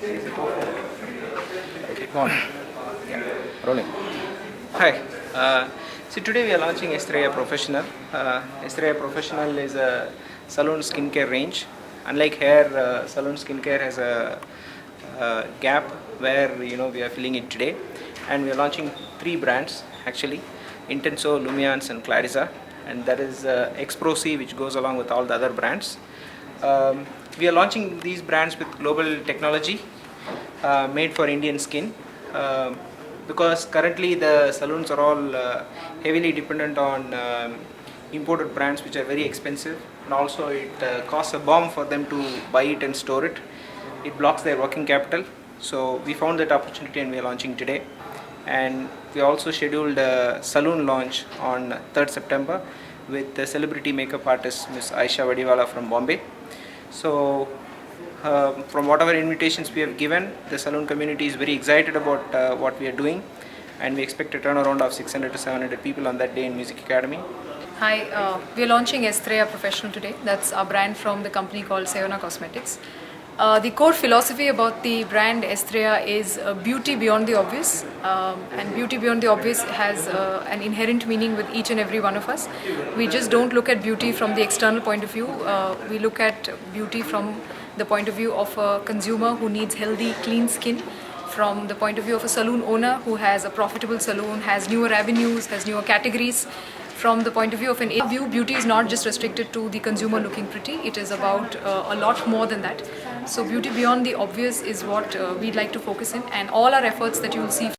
Okay, go on. Yeah, rolling. Hi. So today we are launching Estrella Professional. Estrella Professional is a salon skincare range. Unlike hair, salon skincare has a gap where we are filling it today, and we are launching three brands actually: Intenso, Lumiance, and Clarissa. And that is Exprosi, which goes along with all the other brands. We are launching these brands with global technology made for Indian skin. Because currently the salons are all heavily dependent on imported brands which are very expensive, and also it costs a bomb for them to buy it and store it. It blocks their working capital. So we found that opportunity and we are launching today. And we also scheduled a saloon launch on 3rd September with the celebrity makeup artist Miss Aisha Vadiwala from Bombay. So from whatever invitations we have given, the salon community is very excited about what we are doing, and we expect a turnaround of 600 to 700 people on that day in Music Academy. Hi, we are launching Estrella Professional today. That's our brand from the company called Sayona Cosmetics. The core philosophy about the brand Estrella is beauty beyond the obvious, and beauty beyond the obvious has an inherent meaning with each and every one of us. We just don't look at beauty from the external point of view. We look at beauty from the point of view of a consumer who needs healthy, clean skin, from the point of view of a saloon owner who has a profitable saloon, has newer avenues, has newer categories. From the point of view of an view, beauty is not just restricted to the consumer looking pretty. It is about a lot more than that. So beauty beyond the obvious is what we'd like to focus in, and all our efforts that you will see